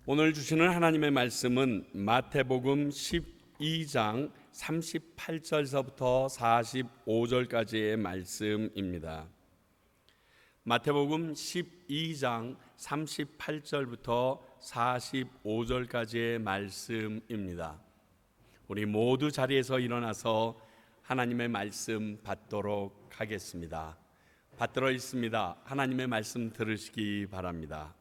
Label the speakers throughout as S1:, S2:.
S1: 오늘 주시는 하나님의 말씀은 마태복음 12장 38절서부터 45절까지의 말씀입니다. 마태복음 12장 38절부터 45절까지의 말씀입니다. 우리 모두 자리에서 일어나서 하나님의 말씀 받도록 하겠습니다. 받들어 있습니다. 하나님의 말씀 들으시기 바랍니다.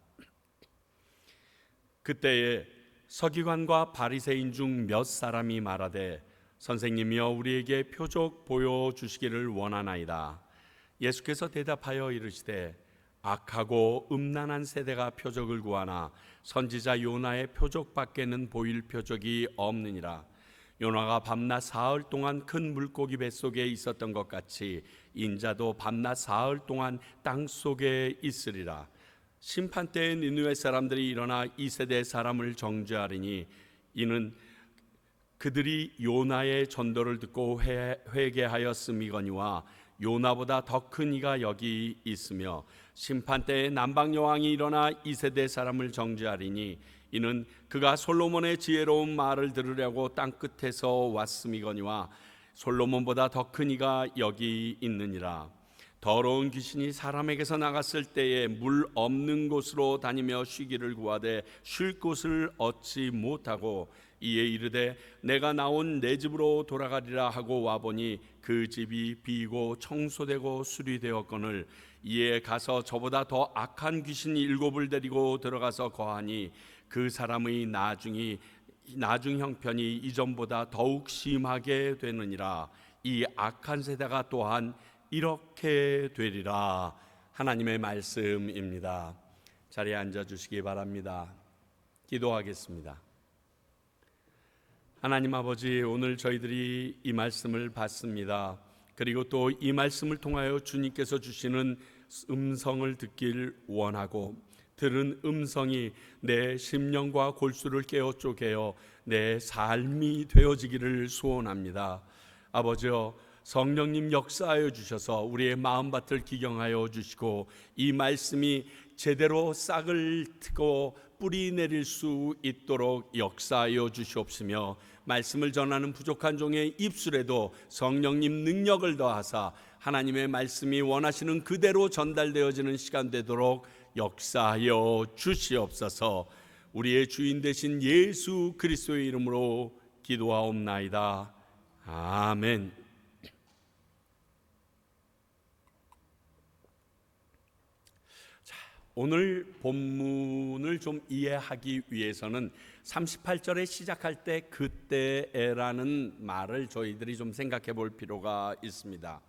S1: 그때에 서기관과 바리새인 중 몇 사람이 말하되 선생님이여 우리에게 표적 보여주시기를 원하나이다. 예수께서 대답하여 이르시되 악하고 음란한 세대가 표적을 구하나 선지자 요나의 표적밖에는 보일 표적이 없느니라. 요나가 밤낮 사흘 동안 큰 물고기 뱃속에 있었던 것 같이 인자도 밤낮 사흘 동안 땅속에 있으리라. 심판 때에 니느웨 사람들이 일어나 이 세대 사람을 정죄하리니 이는 그들이 요나의 전도를 듣고 회개하였음이거니와 요나보다 더 큰 이가 여기 있으며 심판 때에 남방 여왕이 일어나 이 세대 사람을 정죄하리니 이는 그가 솔로몬의 지혜로운 말을 들으려고 땅 끝에서 왔음이거니와 솔로몬보다 더 큰 이가 여기 있느니라. 더러운 귀신이 사람에게서 나갔을 때에 물 없는 곳으로 다니며 쉬기를 구하되 쉴 곳을 얻지 못하고 이에 이르되 내가 나온 내 집으로 돌아가리라 하고 와보니 그 집이 비고 청소되고 수리되었거늘 이에 가서 저보다 더 악한 귀신 7을 데리고 들어가서 거하니 그 사람의 나중 형편이 이전보다 더욱 심하게 되느니라. 이 악한 세대가 또한 이렇게 되리라. 하나님의 말씀입니다. 자리에 앉아 주시기 바랍니다. 기도하겠습니다. 하나님 아버지, 오늘 저희들이 이 말씀을 받습니다. 그리고 또 이 말씀을 통하여 주님께서 주시는 음성을 듣길 원하고 들은 음성이 내 심령과 골수를 깨어 쪼개어 내 삶이 되어지기를 소원합니다. 아버지여, 성령님 역사하여 주셔서 우리의 마음밭을 기경하여 주시고 이 말씀이 제대로 싹을 트고 뿌리 내릴 수 있도록 역사하여 주시옵시며 말씀을 전하는 부족한 종의 입술에도 성령님 능력을 더하사 하나님의 말씀이 원하시는 그대로 전달되어지는 시간 되도록 역사하여 주시옵소서. 우리의 주인 되신 예수 그리스도의 이름으로 기도하옵나이다. 아멘. 오늘 본문을 좀 이해하기 위해서는 38절에 시작할 때 그때라는 말을 저희들이 좀 생각해 볼 필요가 있습니다.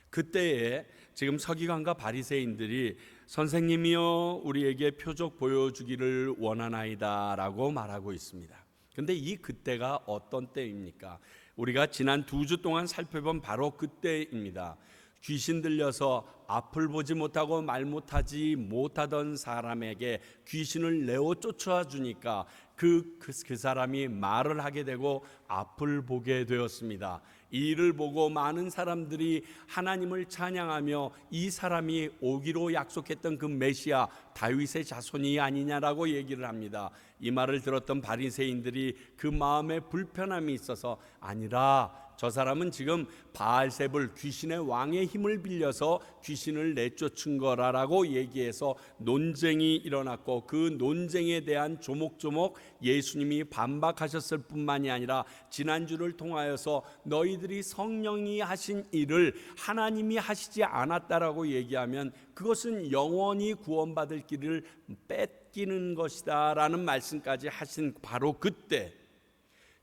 S1: 그때에 지금 서기관과 바리새인들이 선생님이여 우리에게 표적 보여주기를 원하나이다 라고 말하고 있습니다. 그런데 이 그때가 어떤 때입니까? 우리가 지난 2주 동안 살펴본 바로 그때입니다. 귀신 들려서 앞을 보지 못하고 말 못하지 못하던 사람에게 귀신을 내어 쫓아주니까 그 사람이 말을 하게 되고 앞을 보게 되었습니다. 이 일을 보고 많은 사람들이 하나님을 찬양하며 이 사람이 오기로 약속했던 그 메시아 다윗의 자손이 아니냐라고 얘기를 합니다. 이 말을 들었던 바리새인들이 그 마음에 불편함이 있어서 아니라 저 사람은 지금 바알세불 귀신의 왕의 힘을 빌려서 귀신을 내쫓은 거라라고 얘기해서 논쟁이 일어났고 그 논쟁에 대한 조목조목 예수님이 반박하셨을 뿐만이 아니라 지난주를 통하여서 너희들이 성령이 하신 일을 하나님이 하시지 않았다라고 얘기하면 그것은 영원히 구원받을 길을 뺏기는 것이다 라는 말씀까지 하신 바로 그때,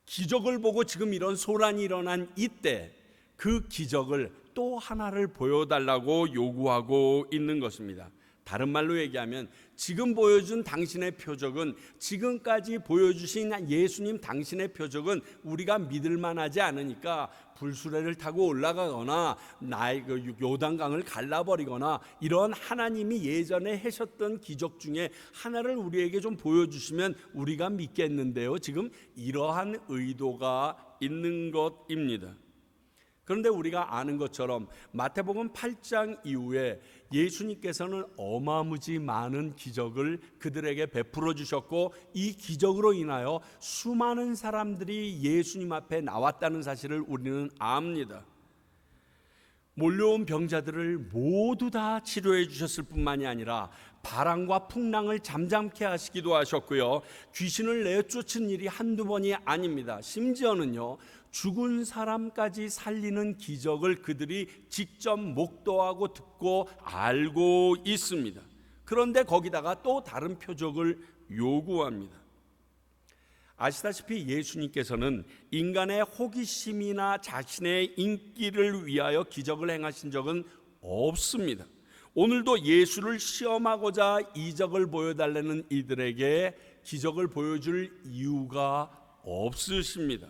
S1: 기적을 보고 지금 이런 소란이 일어난 이때 그 기적을 또 하나를 보여달라고 요구하고 있는 것입니다. 다른 말로 얘기하면 지금 보여준 당신의 표적은, 지금까지 보여주신 예수님 당신의 표적은 우리가 믿을 만하지 않으니까 불수레를 타고 올라가거나 나의 요단강을 갈라버리거나 이런 하나님이 예전에 하셨던 기적 중에 하나를 우리에게 좀 보여주시면 우리가 믿겠는데요. 지금 이러한 의도가 있는 것입니다. 그런데 우리가 아는 것처럼 마태복음 8장 이후에 예수님께서는 어마무지 많은 기적을 그들에게 베풀어 주셨고, 이 기적으로 인하여 수많은 사람들이 예수님 앞에 나왔다는 사실을 우리는 압니다. 몰려온 병자들을 모두 다 치료해 주셨을 뿐만이 아니라 바람과 풍랑을 잠잠케 하시기도 하셨고요, 귀신을 내쫓은 일이 한두 번이 아닙니다. 심지어는요, 죽은 사람까지 살리는 기적을 그들이 직접 목도하고 듣고 알고 있습니다. 그런데 거기다가 또 다른 표적을 요구합니다. 아시다시피 예수님께서는 인간의 호기심이나 자신의 인기를 위하여 기적을 행하신 적은 없습니다. 오늘도 예수를 시험하고자 이적을 보여달라는 이들에게 기적을 보여줄 이유가 없으십니다.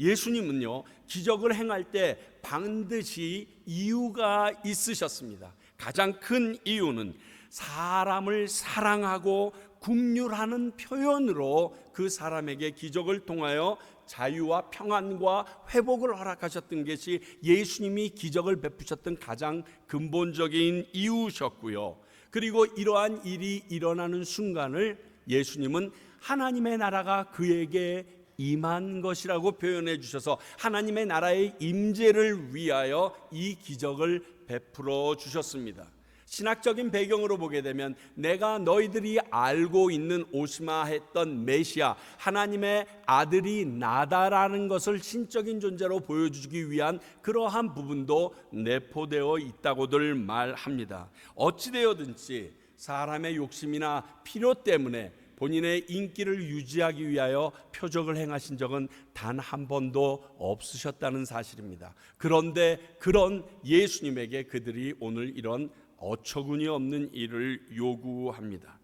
S1: 예수님은요, 기적을 행할 때 반드시 이유가 있으셨습니다. 가장 큰 이유는 사람을 사랑하고 긍휼하는 표현으로 그 사람에게 기적을 통하여 자유와 평안과 회복을 허락하셨던 것이 예수님이 기적을 베푸셨던 가장 근본적인 이유셨고요, 그리고 이러한 일이 일어나는 순간을 예수님은 하나님의 나라가 그에게 임한 것이라고 표현해 주셔서 하나님의 나라의 임재를 위하여 이 기적을 베풀어 주셨습니다. 신학적인 배경으로 보게 되면 내가 너희들이 알고 있는 오시마했던 메시아, 하나님의 아들이 나다라는 것을 신적인 존재로 보여주기 위한 그러한 부분도 내포되어 있다고들 말합니다. 어찌되었든지 사람의 욕심이나 필요 때문에 본인의 인기를 유지하기 위하여 표적을 행하신 적은 단 한 번도 없으셨다는 사실입니다. 그런데 그런 예수님에게 그들이 오늘 이런 어처구니 없는 일을 요구합니다.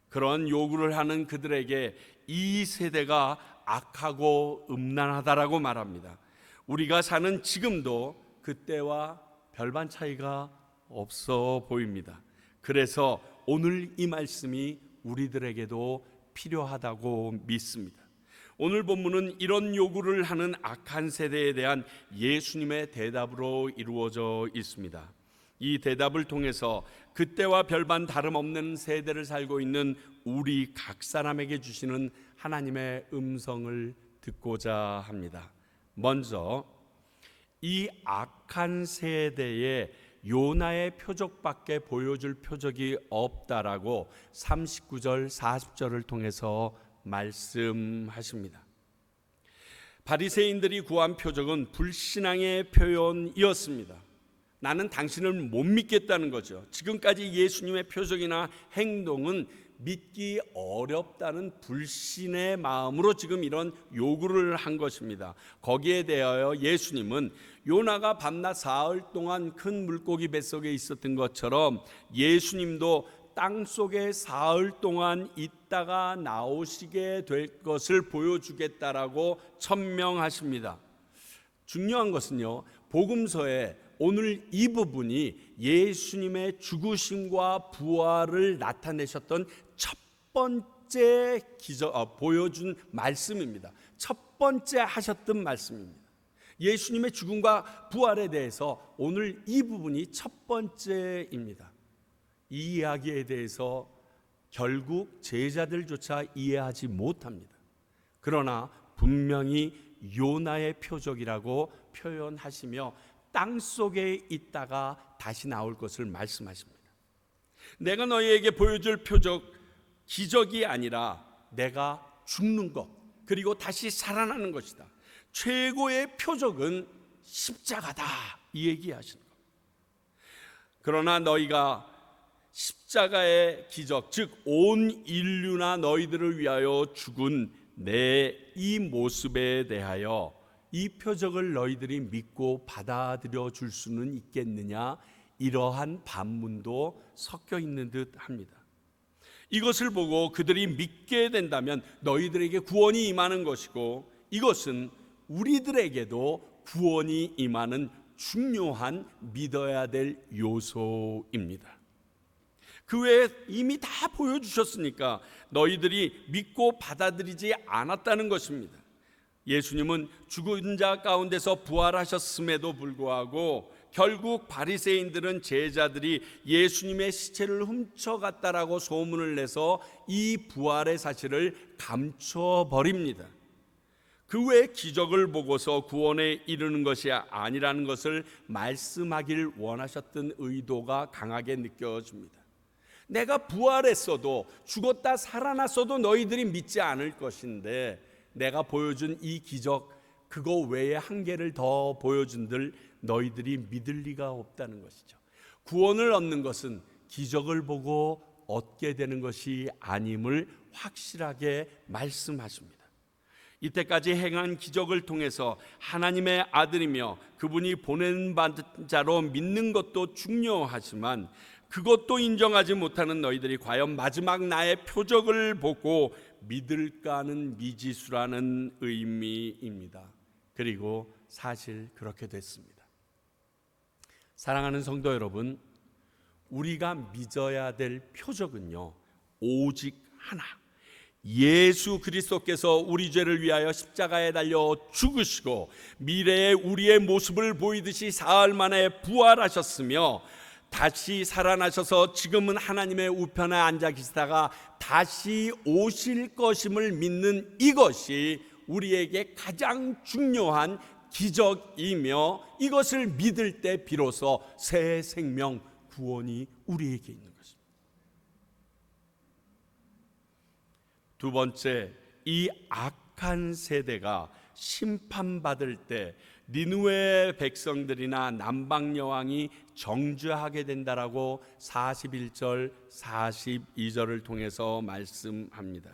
S1: 그런 요구를 하는 그들에게 이 세대가 악하고 음란하다라고 말합니다. 우리가 사는 지금도 그때와 별반 차이가 없어 보입니다. 그래서 오늘 이 말씀이 우리들에게도 필요하다고 믿습니다. 오늘 본문은 이런 요구를 하는 악한 세대에 대한 예수님의 대답으로 이루어져 있습니다. 이 대답을 통해서 그때와 별반 다름없는 세대를 살고 있는 우리 각 사람에게 주시는 하나님의 음성을 듣고자 합니다. 먼저 이 악한 세대에 요나의 표적밖에 보여줄 표적이 없다라고 39절 40절을 통해서 말씀하십니다. 바리새인들이 구한 표적은 불신앙의 표현이었습니다. 나는 당신을 못 믿겠다는 거죠. 지금까지 예수님의 표적이나 행동은 믿기 어렵다는 불신의 마음으로 지금 이런 요구를 한 것입니다. 거기에 대하여 예수님은 요나가 밤낮 사흘 동안 큰 물고기 뱃속에 있었던 것처럼 예수님도 땅속에 사흘 동안 있다가 나오시게 될 것을 보여주겠다라고 천명하십니다. 중요한 것은요, 복음서에 오늘 이 부분이 예수님의 죽으심과 부활을 나타내셨던 첫 번째 보여준 말씀입니다. 첫 번째 하셨던 말씀입니다. 예수님의 죽음과 부활에 대해서 오늘 이 부분이 첫 번째입니다. 이 이야기에 대해서 결국 제자들조차 이해하지 못합니다. 그러나 분명히 요나의 표적이라고 표현하시며 땅 속에 있다가 다시 나올 것을 말씀하십니다. 내가 너희에게 보여줄 표적, 기적이 아니라 내가 죽는 것, 그리고 다시 살아나는 것이다. 최고의 표적은 십자가다, 이 얘기하시는 것. 그러나 너희가 십자가의 기적, 즉 온 인류나 너희들을 위하여 죽은 내 이 모습에 대하여 이 표적을 너희들이 믿고 받아들여 줄 수는 있겠느냐, 이러한 반문도 섞여 있는 듯 합니다. 이것을 보고 그들이 믿게 된다면 너희들에게 구원이 임하는 것이고, 이것은 우리들에게도 구원이 임하는 중요한 믿어야 될 요소입니다. 그 외에 이미 다 보여주셨으니까 너희들이 믿고 받아들이지 않았다는 것입니다. 예수님은 죽은 자 가운데서 부활하셨음에도 불구하고 결국 바리새인들은 제자들이 예수님의 시체를 훔쳐갔다라고 소문을 내서 이 부활의 사실을 감춰버립니다. 그 외 기적을 보고서 구원에 이르는 것이 아니라는 것을 말씀하길 원하셨던 의도가 강하게 느껴집니다. 내가 부활했어도, 죽었다 살아났어도 너희들이 믿지 않을 것인데, 내가 보여준 이 기적, 그거 외에 한계를 더 보여준들 너희들이 믿을 리가 없다는 것이죠. 구원을 얻는 것은 기적을 보고 얻게 되는 것이 아님을 확실하게 말씀하십니다. 이때까지 행한 기적을 통해서 하나님의 아들이며 그분이 보낸 자로 믿는 것도 중요하지만, 그것도 인정하지 못하는 너희들이 과연 마지막 나의 표적을 보고 믿을까 하는 미지수라는 의미입니다. 그리고 사실 그렇게 됐습니다. 사랑하는 성도 여러분, 우리가 믿어야 될 표적은요, 오직 하나, 예수 그리스도께서 우리 죄를 위하여 십자가에 달려 죽으시고 미래의 우리의 모습을 보이듯이 사흘 만에 부활하셨으며 다시 살아나셔서 지금은 하나님의 우편에 앉아 계시다가 다시 오실 것임을 믿는 이것이 우리에게 가장 중요한 기적이며, 이것을 믿을 때 비로소 새 생명, 구원이 우리에게 있는 것입니다. 두 번째, 이 악한 세대가 심판받을 때 니느웨 백성들이나 남방 여왕이 정죄하게 된다라고 41절 42절을 통해서 말씀합니다.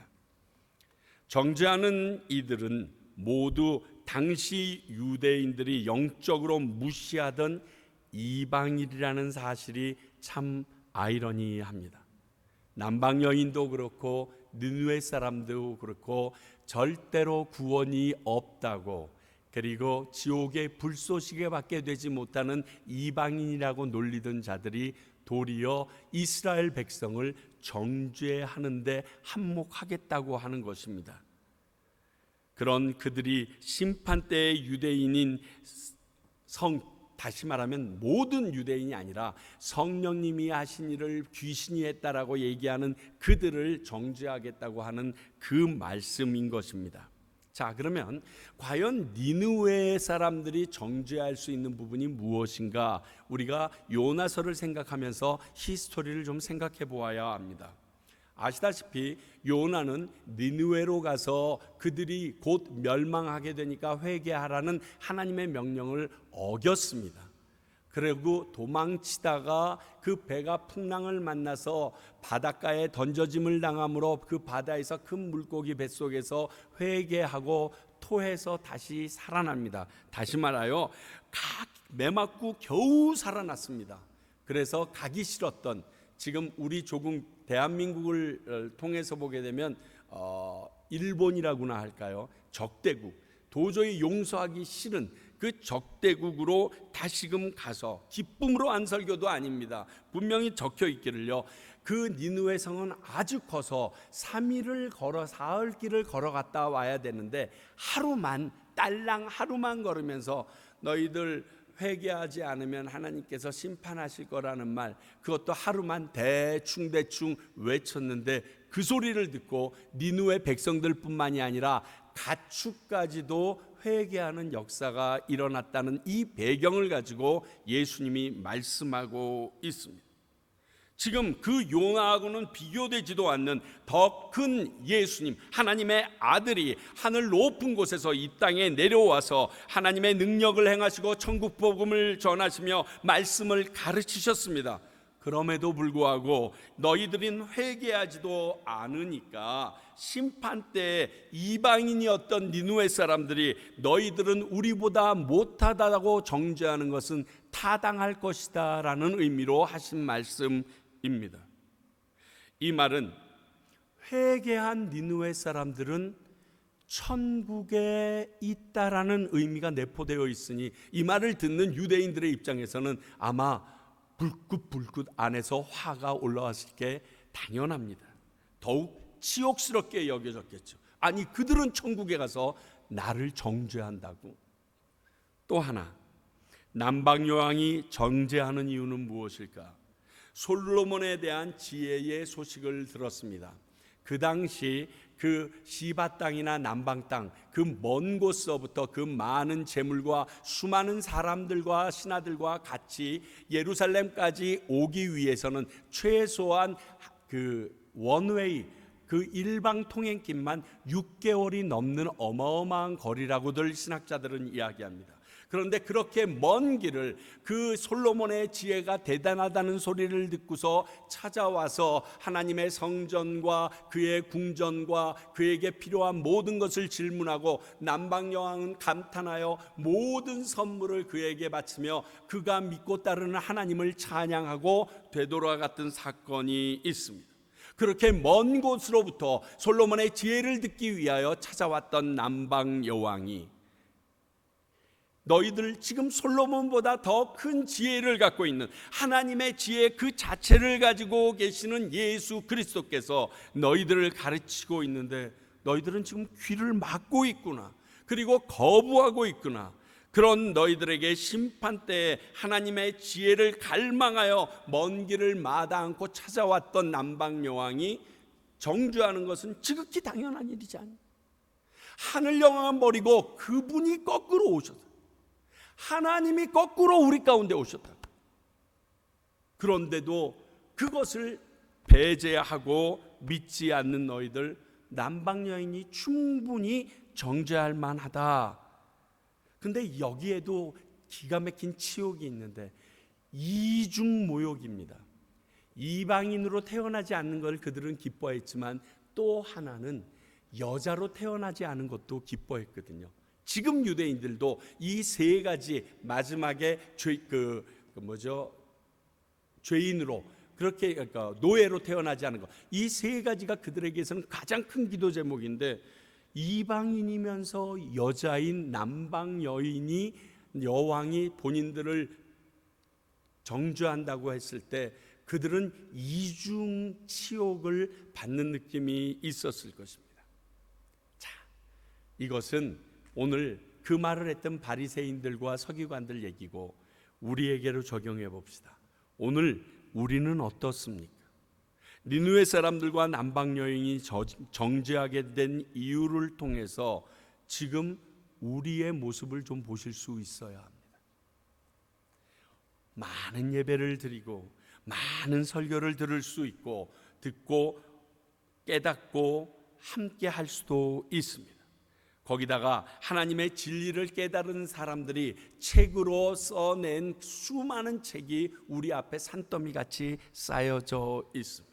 S1: 정죄하는 이들은 모두 당시 유대인들이 영적으로 무시하던 이방인이라는 사실이 참 아이러니합니다. 남방 여인도 그렇고 느느웨 사람도 그렇고 절대로 구원이 없다고, 그리고 지옥의 불쏘시개 밖에 되지 못하는 이방인이라고 놀리던 자들이 도리어 이스라엘 백성을 정죄하는데 한몫하겠다고 하는 것입니다. 그런 그들이 심판 때의 유대인인 다시 말하면 모든 유대인이 아니라 성령님이 하신 일을 귀신이 했다라고 얘기하는 그들을 정죄하겠다고 하는 그 말씀인 것입니다. 자, 그러면 과연 니느웨 사람들이 정죄할 수 있는 부분이 무엇인가? 우리가 요나서를 생각하면서 히스토리를 좀 생각해 보아야 합니다. 아시다시피 요나는 니느웨로 가서 그들이 곧 멸망하게 되니까 회개하라는 하나님의 명령을 어겼습니다. 그리고 도망치다가 그 배가 풍랑을 만나서 바닷가에 던져짐을 당함으로 그 바다에서 큰 물고기 뱃속에서 회개하고 토해서 다시 살아납니다. 다시 말하여 매 맞고 겨우 살아났습니다. 그래서 가기 싫었던, 지금 우리 조금 대한민국을 통해서 보게 되면 일본이라고나 할까요? 적대국, 도저히 용서하기 싫은 그 적대국으로 다시금 가서, 기쁨으로 안 설교도 아닙니다. 분명히 적혀 있기를요, 그 니느웨 성은 아주 커서 3일을 걸어 사흘 길을 걸어갔다 와야 되는데 딸랑 하루만 걸으면서 너희들 회개하지 않으면 하나님께서 심판하실 거라는 말, 그것도 하루만 대충 외쳤는데 그 소리를 듣고 니느웨 백성들뿐만이 아니라 가축까지도 회개하는 역사가 일어났다는 이 배경을 가지고 예수님이 말씀하고 있습니다. 지금 그 요나하고는 비교되지도 않는 더 큰 예수님, 하나님의 아들이 하늘 높은 곳에서 이 땅에 내려와서 하나님의 능력을 행하시고 천국 복음을 전하시며 말씀을 가르치셨습니다. 그럼에도 불구하고 너희들은 회개하지도 않으니까 심판 때 이방인이었던 니느웨 사람들이 너희들은 우리보다 못하다고 정죄하는 것은 타당할 것이다 라는 의미로 하신 말씀입니다. 이 말은 회개한 니느웨 사람들은 천국에 있다라는 의미가 내포되어 있으니, 이 말을 듣는 유대인들의 입장에서는 아마 불긋불긋 안에서 화가 올라왔을 게 당연합니다. 더욱 치욕스럽게 여겨졌겠죠. 아니, 그들은 천국에 가서 나를 정죄한다고? 또 하나, 남방여왕이 정죄하는 이유는 무엇일까? 솔로몬에 대한 지혜의 소식을 들었습니다. 그 당시 그 시바 땅이나 남방 땅, 그 먼 곳서부터 그 많은 재물과 수많은 사람들과 신하들과 같이 예루살렘까지 오기 위해서는 최소한 그 원웨이, 그 일방 통행길만 6개월이 넘는 어마어마한 거리라고들 신학자들은 이야기합니다. 그런데 그렇게 먼 길을 그 솔로몬의 지혜가 대단하다는 소리를 듣고서 찾아와서 하나님의 성전과 그의 궁전과 그에게 필요한 모든 것을 질문하고 남방여왕은 감탄하여 모든 선물을 그에게 바치며 그가 믿고 따르는 하나님을 찬양하고 되돌아갔던 사건이 있습니다. 그렇게 먼 곳으로부터 솔로몬의 지혜를 듣기 위하여 찾아왔던 남방여왕이 너희들 지금 솔로몬보다 더 큰 지혜를 갖고 있는 하나님의 지혜 그 자체를 가지고 계시는 예수 그리스도께서 너희들을 가르치고 있는데 너희들은 지금 귀를 막고 있구나. 그리고 거부하고 있구나. 그런 너희들에게 심판 때에 하나님의 지혜를 갈망하여 먼 길을 마다 않고 찾아왔던 남방여왕이 정죄하는 것은 지극히 당연한 일이지 않니? 하늘 영광은 버리고 그분이 거꾸로 오셨다. 하나님이 거꾸로 우리 가운데 오셨다. 그런데도 그것을 배제하고 믿지 않는 너희들, 남방여인이 충분히 정죄할 만하다. 근데 여기에도 기가 막힌 치욕이 있는데 이중모욕입니다. 이방인으로 태어나지 않는 걸 그들은 기뻐했지만 또 하나는 여자로 태어나지 않은 것도 기뻐했거든요. 지금 유대인들도 이 세 가지 마지막에 죄인으로 그렇게 노예로 태어나지 않은 것, 이 세 가지가 그들에게서는 가장 큰 기도 제목인데 이방인이면서 여자인 남방 여인이 여왕이 본인들을 정죄한다고 했을 때 그들은 이중 치욕을 받는 느낌이 있었을 것입니다. 자, 이것은 오늘 그 말을 했던 바리새인들과 서기관들 얘기고 우리에게로 적용해 봅시다. 오늘 우리는 어떻습니까? 니느웨 사람들과 남방 여인이 정죄하게 된 이유를 통해서 지금 우리의 모습을 좀 보실 수 있어야 합니다. 많은 예배를 드리고 많은 설교를 들을 수 있고 듣고 깨닫고 함께 할 수도 있습니다. 거기다가 하나님의 진리를 깨달은 사람들이 책으로 써낸 수많은 책이 우리 앞에 산더미같이 쌓여져 있습니다.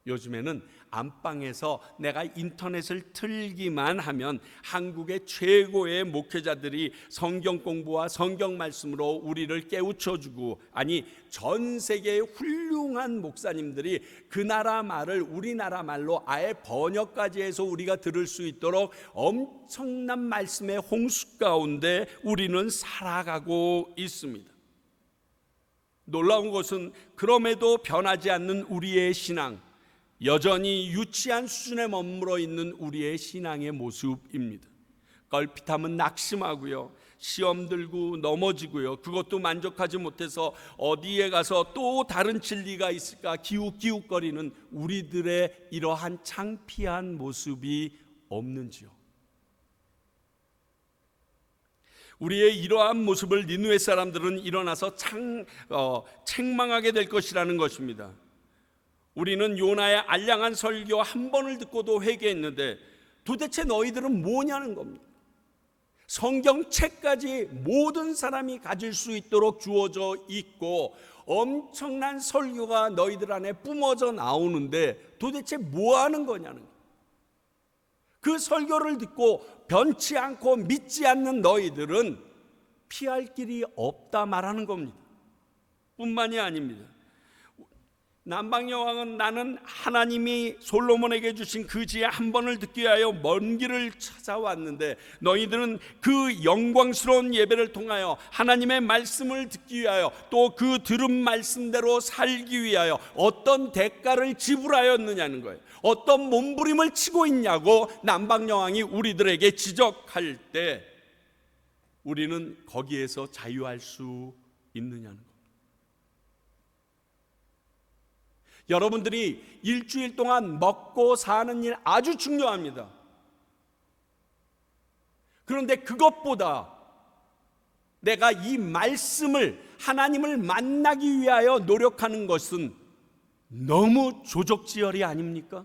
S1: 요즘에는 안방에서 내가 인터넷을 틀기만 하면 한국의 최고의 목회자들이 성경 공부와 성경 말씀으로 우리를 깨우쳐주고, 아니 전 세계의 훌륭한 목사님들이 그 나라 말을 우리나라 말로 아예 번역까지 해서 우리가 들을 수 있도록 엄청난 말씀의 홍수 가운데 우리는 살아가고 있습니다. 놀라운 것은 그럼에도 변하지 않는 우리의 신앙, 여전히 유치한 수준에 머물러 있는 우리의 신앙의 모습입니다. 걸핏하면 낙심하고요, 시험 들고 넘어지고요, 그것도 만족하지 못해서 어디에 가서 또 다른 진리가 있을까 기웃기웃거리는 우리들의 이러한 창피한 모습이 없는지요? 우리의 이러한 모습을 니느웨 사람들은 일어나서 책망하게 될 것이라는 것입니다. 우리는 요나의 알량한 설교 한 번을 듣고도 회개했는데 도대체 너희들은 뭐냐는 겁니다. 성경책까지 모든 사람이 가질 수 있도록 주어져 있고 엄청난 설교가 너희들 안에 뿜어져 나오는데 도대체 뭐 하는 거냐는 거예요. 그 설교를 듣고 변치 않고 믿지 않는 너희들은 피할 길이 없다 말하는 겁니다. 뿐만이 아닙니다. 남방여왕은 나는 하나님이 솔로몬에게 주신 그 지혜 한 번을 듣기 위하여 먼 길을 찾아왔는데 너희들은 그 영광스러운 예배를 통하여 하나님의 말씀을 듣기 위하여 또 그 들은 말씀대로 살기 위하여 어떤 대가를 지불하였느냐는 거예요. 어떤 몸부림을 치고 있냐고 남방여왕이 우리들에게 지적할 때 우리는 거기에서 자유할 수 있느냐는 거예요. 여러분들이 일주일 동안 먹고 사는 일 아주 중요합니다. 그런데 그것보다 내가 이 말씀을, 하나님을 만나기 위하여 노력하는 것은 너무 조적지열이 아닙니까?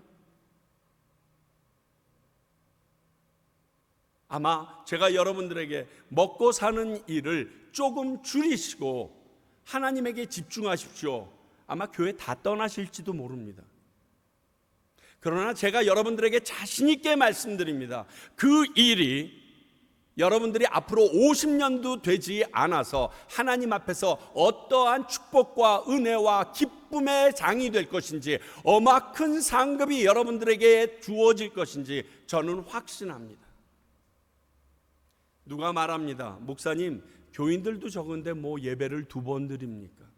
S1: 아마 제가 여러분들에게 먹고 사는 일을 조금 줄이시고 하나님에게 집중하십시오. 아마 교회 다 떠나실지도 모릅니다. 그러나 제가 여러분들에게 자신 있게 말씀드립니다. 그 일이 여러분들이 앞으로 50년도 되지 않아서 하나님 앞에서 어떠한 축복과 은혜와 기쁨의 장이 될 것인지, 어마큰 상급이 여러분들에게 주어질 것인지 저는 확신합니다. 누가 말합니다. 목사님, 교인들도 적은데 뭐 예배를 2번 드립니까?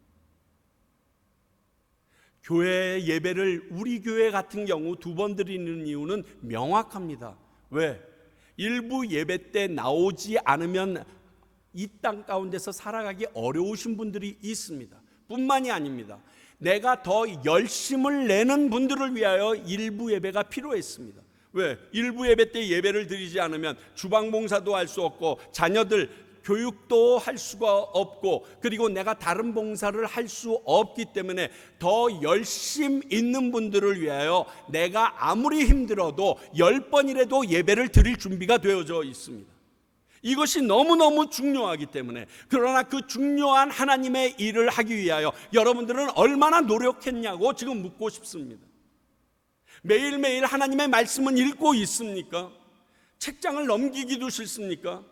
S1: 교회 예배를 우리 교회 같은 경우 2번 드리는 이유는 명확합니다. 왜? 일부 예배 때 나오지 않으면 이 땅 가운데서 살아가기 어려우신 분들이 있습니다. 뿐만이 아닙니다. 내가 더 열심을 내는 분들을 위하여 일부 예배가 필요했습니다. 왜? 일부 예배 때 예배를 드리지 않으면 주방 봉사도 할 수 없고 자녀들 교육도 할 수가 없고 그리고 내가 다른 봉사를 할 수 없기 때문에 더 열심 있는 분들을 위하여 내가 아무리 힘들어도 10번이라도 예배를 드릴 준비가 되어져 있습니다. 이것이 너무너무 중요하기 때문에, 그러나 그 중요한 하나님의 일을 하기 위하여 여러분들은 얼마나 노력했냐고 지금 묻고 싶습니다. 매일매일 하나님의 말씀은 읽고 있습니까? 책장을 넘기기도 싫습니까?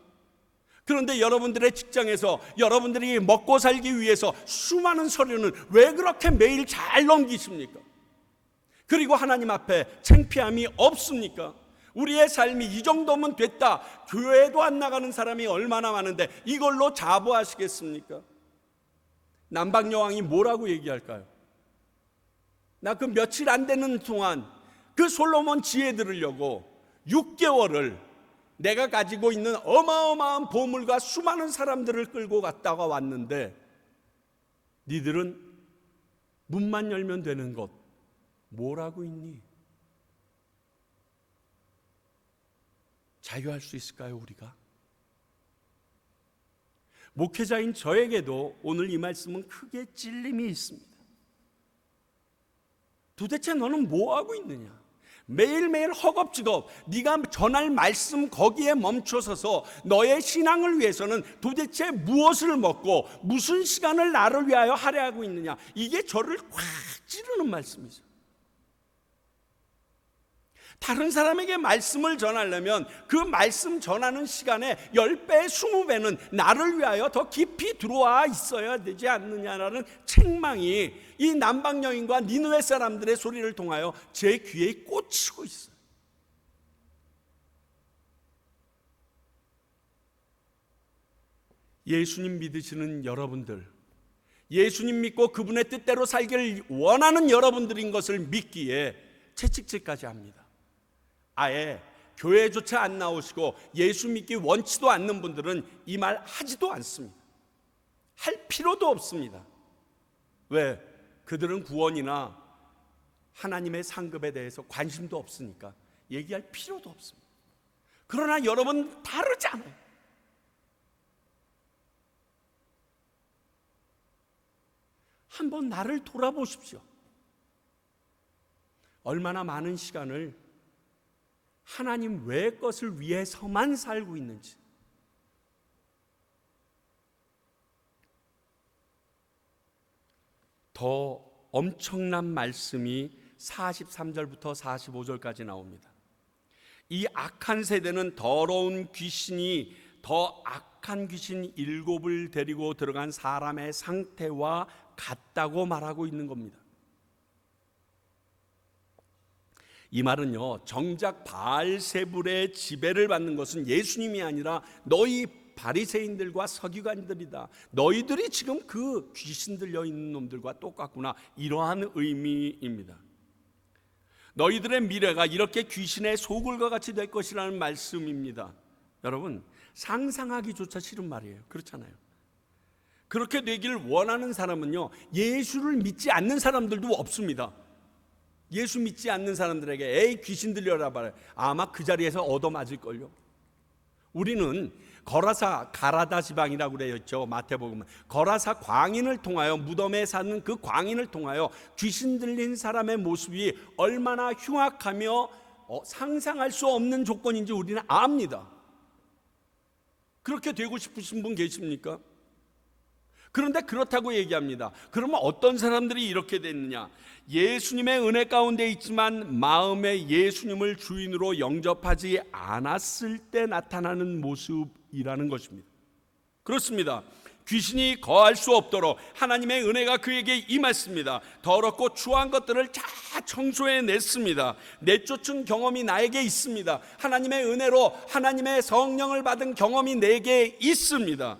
S1: 그런데 여러분들의 직장에서 여러분들이 먹고 살기 위해서 수많은 서류는 왜 그렇게 매일 잘 넘기십니까? 그리고 하나님 앞에 창피함이 없습니까? 우리의 삶이 이 정도면 됐다, 교회도 안 나가는 사람이 얼마나 많은데 이걸로 자부하시겠습니까? 남방여왕이 뭐라고 얘기할까요? 나 그 며칠 안 되는 동안 그 솔로몬 지혜 들으려고 6개월을 내가 가지고 있는 어마어마한 보물과 수많은 사람들을 끌고 갔다가 왔는데 니들은 문만 열면 되는 것 뭐라고 있니? 자유할 수 있을까요, 우리가? 목회자인 저에게도 오늘 이 말씀은 크게 찔림이 있습니다. 도대체 너는 뭐하고 있느냐? 매일매일 허겁지겁 네가 전할 말씀 거기에 멈춰서서 너의 신앙을 위해서는 도대체 무엇을 먹고 무슨 시간을 나를 위하여 할애하고 있느냐? 이게 저를 꽉 찌르는 말씀이죠. 다른 사람에게 말씀을 전하려면 그 말씀 전하는 시간에 10배, 20배는 나를 위하여 더 깊이 들어와 있어야 되지 않느냐라는 책망이 이 남방 여인과 니느웨 사람들의 소리를 통하여 제 귀에 꽂히고 있어요. 예수님 믿으시는 여러분들, 예수님 믿고 그분의 뜻대로 살기를 원하는 여러분들인 것을 믿기에 채찍질까지 합니다. 아예 교회조차 안 나오시고 예수 믿기 원치도 않는 분들은 이 말 하지도 않습니다. 할 필요도 없습니다. 왜? 그들은 구원이나 하나님의 상급에 대해서 관심도 없으니까 얘기할 필요도 없습니다. 그러나 여러분 다르잖아요. 한번 나를 돌아보십시오. 얼마나 많은 시간을 하나님 외의 것을 위해서만 살고 있는지. 더 엄청난 말씀이 43절부터 45절까지 나옵니다. 이 악한 세대는 더러운 귀신이 더 악한 귀신 7을 데리고 들어간 사람의 상태와 같다고 말하고 있는 겁니다. 이 말은요, 정작 바알세불의 지배를 받는 것은 예수님이 아니라 너희 바리새인들과 서기관들이다. 너희들이 지금 그 귀신 들려 있는 놈들과 똑같구나. 이러한 의미입니다. 너희들의 미래가 이렇게 귀신의 소굴과 같이 될 것이라는 말씀입니다. 여러분, 상상하기조차 싫은 말이에요. 그렇잖아요. 그렇게 되길 원하는 사람은요, 예수를 믿지 않는 사람들도 없습니다. 예수 믿지 않는 사람들에게 에이 귀신 들려라 말해, 아마 그 자리에서 얻어맞을걸요. 우리는 거라사 가라다 지방이라고 그랬죠. 마태복음은 거라사 광인을 통하여, 무덤에 사는 그 광인을 통하여 귀신 들린 사람의 모습이 얼마나 흉악하며 상상할 수 없는 조건인지 우리는 압니다. 그렇게 되고 싶으신 분 계십니까? 그런데 그렇다고 얘기합니다. 그러면 어떤 사람들이 이렇게 됐느냐? 예수님의 은혜 가운데 있지만 마음에 예수님을 주인으로 영접하지 않았을 때 나타나는 모습이라는 것입니다. 그렇습니다. 귀신이 거할 수 없도록 하나님의 은혜가 그에게 임했습니다. 더럽고 추한 것들을 다 청소해냈습니다. 내쫓은 경험이 나에게 있습니다. 하나님의 은혜로 하나님의 성령을 받은 경험이 내게 있습니다.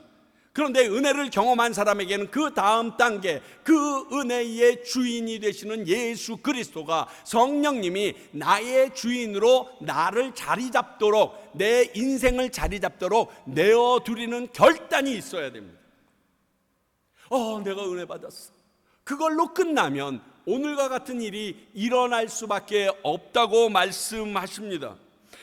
S1: 그런데 은혜를 경험한 사람에게는 그 다음 단계, 그 은혜의 주인이 되시는 예수 그리스도가, 성령님이 나의 주인으로 나를 자리 잡도록, 내 인생을 자리 잡도록 내어두리는 결단이 있어야 됩니다. 내가 은혜 받았어. 그걸로 끝나면 오늘과 같은 일이 일어날 수밖에 없다고 말씀하십니다.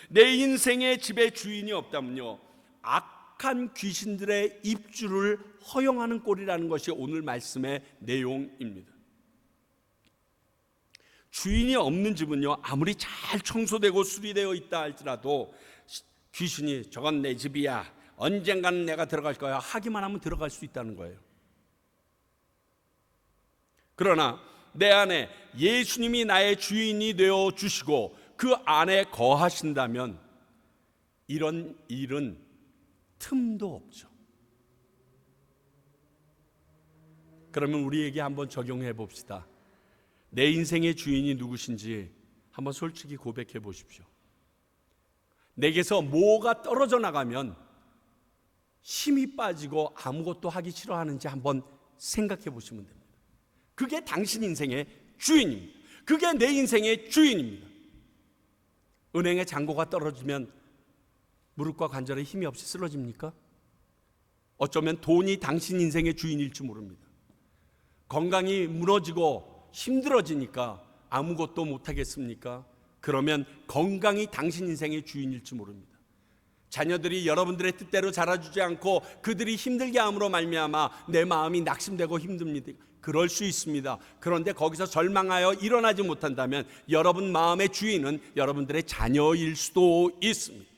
S1: 내 인생의 집에 주인이 없다면요, 악한 귀신들의 입주를 허용하는 꼴이라는 것이 오늘 말씀의 내용입니다. 주인이 없는 집은요, 아무리 잘 청소되고 수리되어 있다 할지라도 귀신이 저건 내 집이야, 언젠가는 내가 들어갈 거야 하기만 하면 들어갈 수 있다는 거예요. 그러나 내 안에 예수님이 나의 주인이 되어 주시고 그 안에 거하신다면 이런 일은 틈도 없죠. 그러면 우리에게 한번 적용해 봅시다. 내 인생의 주인이 누구신지 한번 솔직히 고백해 보십시오. 내게서 뭐가 떨어져 나가면 힘이 빠지고 아무것도 하기 싫어하는지 한번 생각해 보시면 됩니다. 그게 당신 인생의 주인입니다. 그게 내 인생의 주인입니다. 은행에 잔고가 떨어지면 무릎과 관절에 힘이 없이 쓰러집니까? 어쩌면 돈이 당신 인생의 주인일지 모릅니다. 건강이 무너지고 힘들어지니까 아무것도 못하겠습니까? 그러면 건강이 당신 인생의 주인일지 모릅니다. 자녀들이 여러분들의 뜻대로 자라주지 않고 그들이 힘들게 함으로 말미암아 내 마음이 낙심되고 힘듭니다. 그럴 수 있습니다. 그런데 거기서 절망하여 일어나지 못한다면 여러분 마음의 주인은 여러분들의 자녀일 수도 있습니다.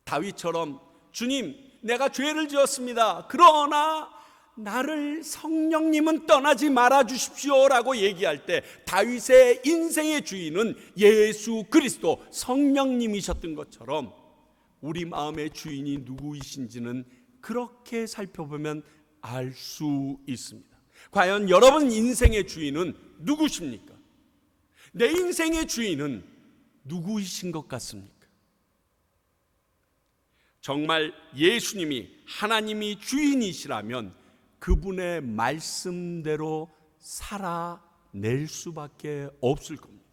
S1: 다윗처럼 주님, 내가 죄를 지었습니다. 그러나 나를 성령님은 떠나지 말아 주십시오라고 얘기할 때 다윗의 인생의 주인은 예수 그리스도 성령님이셨던 것처럼 우리 마음의 주인이 누구이신지는 그렇게 살펴보면 알 수 있습니다. 과연 여러분 인생의 주인은 누구십니까? 내 인생의 주인은 누구이신 것 같습니까? 정말 예수님이 하나님이 주인이시라면 그분의 말씀대로 살아낼 수밖에 없을 겁니다.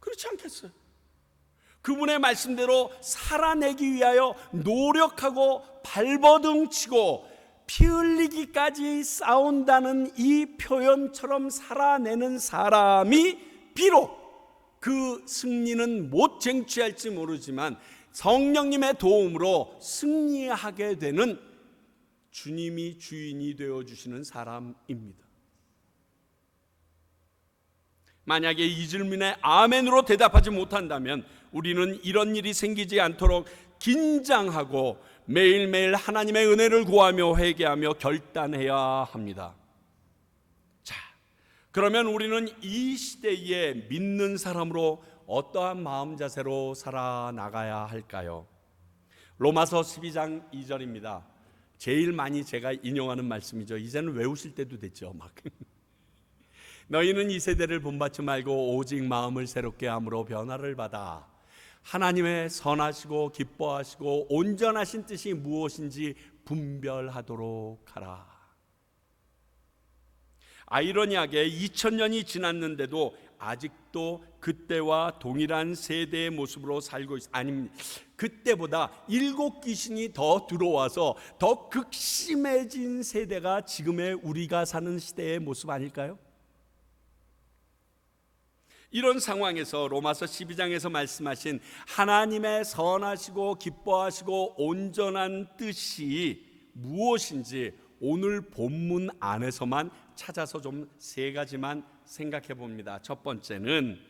S1: 그렇지 않겠어요? 그분의 말씀대로 살아내기 위하여 노력하고 발버둥치고 피 흘리기까지 싸운다는 이 표현처럼 살아내는 사람이 비록 그 승리는 못 쟁취할지 모르지만 성령님의 도움으로 승리하게 되는 주님이 주인이 되어주시는 사람입니다. 만약에 이 질문에 아멘으로 대답하지 못한다면 우리는 이런 일이 생기지 않도록 긴장하고 매일매일 하나님의 은혜를 구하며 회개하며 결단해야 합니다. 자, 그러면 우리는 이 시대에 믿는 사람으로 어떠한 마음 자세로 살아나가야 할까요? 로마서 12장 2절입니다. 제일 많이 제가 인용하는 말씀이죠. 이제는 외우실 때도 됐죠. 막 너희는 이 세대를 본받지 말고 오직 마음을 새롭게 함으로 변화를 받아 하나님의 선하시고 기뻐하시고 온전하신 뜻이 무엇인지 분별하도록 하라. 아이러니하게 2000년이 지났는데도 아직도 그때와 동일한 세대의 모습으로 살고 아닙니다. 그때보다 7 귀신이 더 들어와서 더 극심해진 세대가 지금의 우리가 사는 시대의 모습 아닐까요? 이런 상황에서 로마서 12장에서 말씀하신 하나님의 선하시고 기뻐하시고 온전한 뜻이 무엇인지 오늘 본문 안에서만 찾아서 좀 3가지만 생각해 봅니다. 첫 번째는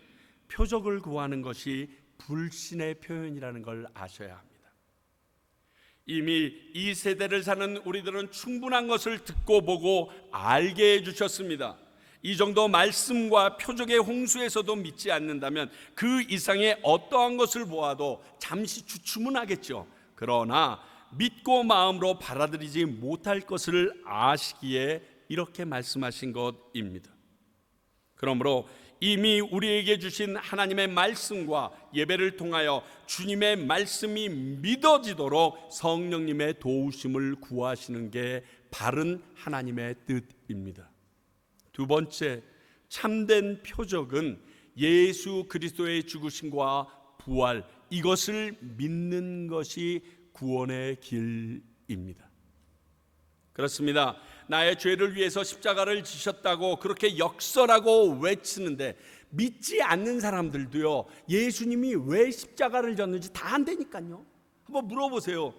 S1: 표적을 구하는 것이 불신의 표현이라는 걸 아셔야 합니다. 이미 이 세대를 사는 우리들은 충분한 것을 듣고 보고 알게 해주셨습니다. 이 정도 말씀과 표적의 홍수에서도 믿지 않는다면 그 이상의 어떠한 것을 보아도 잠시 주춤은 하겠죠. 그러나 믿고 마음으로 받아들이지 못할 것을 아시기에 이렇게 말씀하신 것입니다. 그러므로 이미 우리에게 주신 하나님의 말씀과 예배를 통하여 주님의 말씀이 믿어지도록 성령님의 도우심을 구하시는 게 바른 하나님의 뜻입니다. 두 번째, 참된 표적은 예수 그리스도의 죽으심과 부활, 이것을 믿는 것이 구원의 길입니다. 그렇습니다. 나의 죄를 위해서 십자가를 지셨다고 그렇게 역설하고 외치는데 믿지 않는 사람들도요, 예수님이 왜 십자가를 졌는지 다 안다니까요. 한번 물어보세요.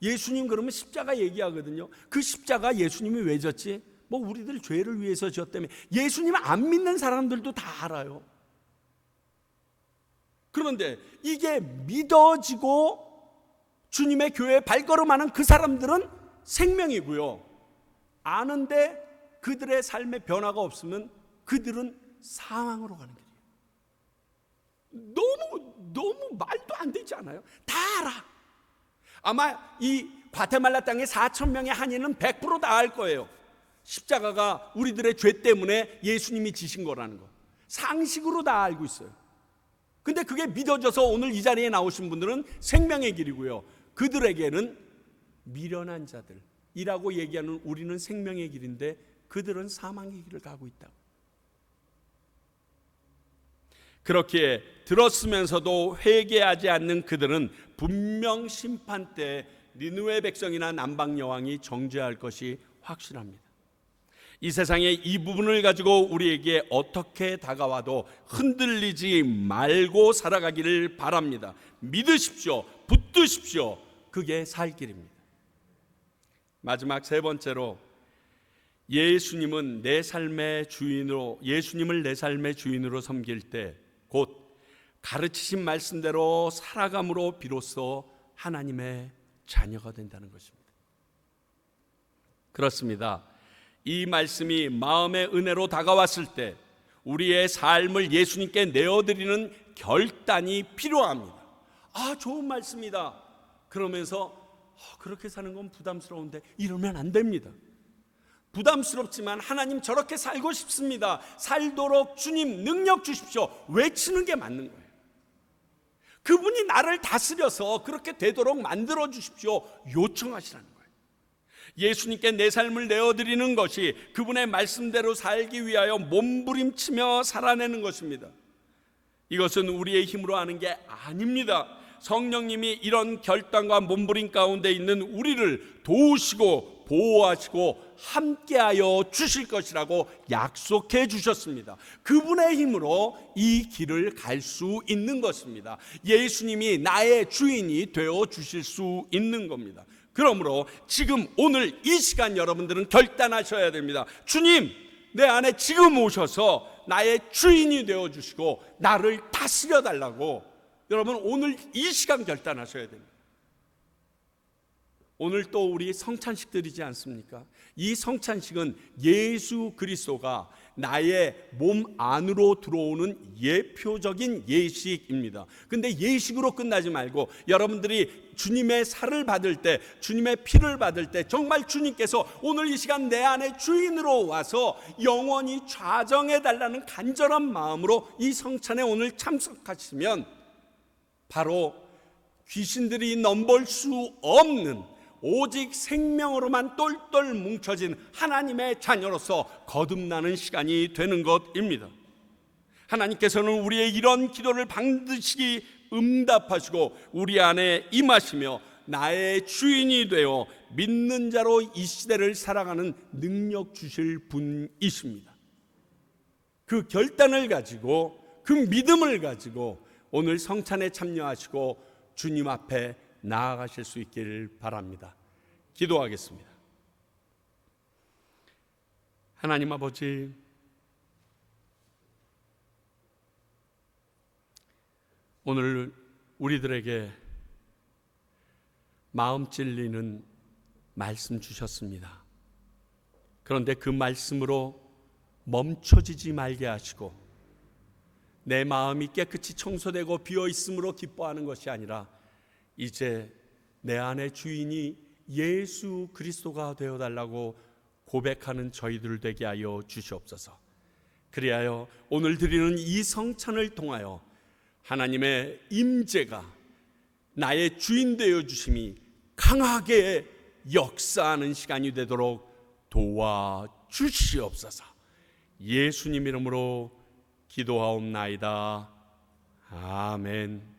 S1: 예수님 그러면 십자가 얘기하거든요. 그 십자가 예수님이 왜 졌지? 뭐 우리들 죄를 위해서 졌다며. 예수님 안 믿는 사람들도 다 알아요. 그런데 이게 믿어지고 주님의 교회에 발걸음하는 그 사람들은 생명이고요, 아는데 그들의 삶의 변화가 없으면 그들은 사망으로 가는 길이에요. 너무 말도 안 되지 않아요? 다 알아. 아마 이 과테말라 땅의 4,000명의 한인은 100% 다 알 거예요. 십자가가 우리들의 죄 때문에 예수님이 지신 거라는 거 상식으로 다 알고 있어요. 근데 그게 믿어져서 오늘 이 자리에 나오신 분들은 생명의 길이고요, 그들에게는 미련한 자들이라고 얘기하는 우리는 생명의 길인데 그들은 사망의 길을 가고 있다고. 그렇게 들었으면서도 회개하지 않는 그들은 분명 심판 때 니느웨 백성이나 남방 여왕이 정죄할 것이 확실합니다. 이 세상의 이 부분을 가지고 우리에게 어떻게 다가와도 흔들리지 말고 살아가기를 바랍니다. 믿으십시오. 붙드십시오. 그게 살 길입니다. 마지막 3번째로, 예수님을 내 삶의 주인으로 섬길 때 곧 가르치신 말씀대로 살아감으로 비로소 하나님의 자녀가 된다는 것입니다. 그렇습니다. 이 말씀이 마음의 은혜로 다가왔을 때 우리의 삶을 예수님께 내어드리는 결단이 필요합니다. 아, 좋은 말씀이다 그러면서 그렇게 사는 건 부담스러운데, 이러면 안 됩니다. 부담스럽지만 하나님 저렇게 살고 싶습니다, 살도록 주님 능력 주십시오, 외치는 게 맞는 거예요. 그분이 나를 다스려서 그렇게 되도록 만들어 주십시오, 요청하시라는 거예요. 예수님께 내 삶을 내어드리는 것이 그분의 말씀대로 살기 위하여 몸부림치며 살아내는 것입니다. 이것은 우리의 힘으로 하는 게 아닙니다. 성령님이 이런 결단과 몸부림 가운데 있는 우리를 도우시고 보호하시고 함께하여 주실 것이라고 약속해 주셨습니다. 그분의 힘으로 이 길을 갈 수 있는 것입니다. 예수님이 나의 주인이 되어 주실 수 있는 겁니다. 그러므로 지금 오늘 이 시간 여러분들은 결단하셔야 됩니다. 주님, 내 안에 지금 오셔서 나의 주인이 되어 주시고 나를 다스려 달라고 여러분 오늘 이 시간 결단하셔야 됩니다. 오늘 또 우리 성찬식들이지 않습니까? 이 성찬식은 예수 그리스도가 나의 몸 안으로 들어오는 예표적인 예식입니다. 근데 예식으로 끝나지 말고 여러분들이 주님의 살을 받을 때, 주님의 피를 받을 때 정말 주님께서 오늘 이 시간 내 안에 주인으로 와서 영원히 좌정해 달라는 간절한 마음으로 이 성찬에 오늘 참석하시면 바로 귀신들이 넘볼 수 없는 오직 생명으로만 똘똘 뭉쳐진 하나님의 자녀로서 거듭나는 시간이 되는 것입니다. 하나님께서는 우리의 이런 기도를 반드시 응답하시고 우리 안에 임하시며 나의 주인이 되어 믿는 자로 이 시대를 살아가는 능력 주실 분이십니다. 그 결단을 가지고, 그 믿음을 가지고 오늘 성찬에 참여하시고 주님 앞에 나아가실 수 있기를 바랍니다. 기도하겠습니다. 하나님 아버지, 오늘 우리들에게 마음 찔리는 말씀 주셨습니다. 그런데 그 말씀으로 멈춰지지 말게 하시고 내 마음이 깨끗이 청소되고 비어 있음으로 기뻐하는 것이 아니라 이제 내 안의 주인이 예수 그리스도가 되어달라고 고백하는 저희들 되게 하여 주시옵소서. 그리하여 오늘 드리는 이 성찬을 통하여 하나님의 임재가 나의 주인 되어 주심이 강하게 역사하는 시간이 되도록 도와주시옵소서. 예수님 이름으로 기도하옵나이다. 아멘.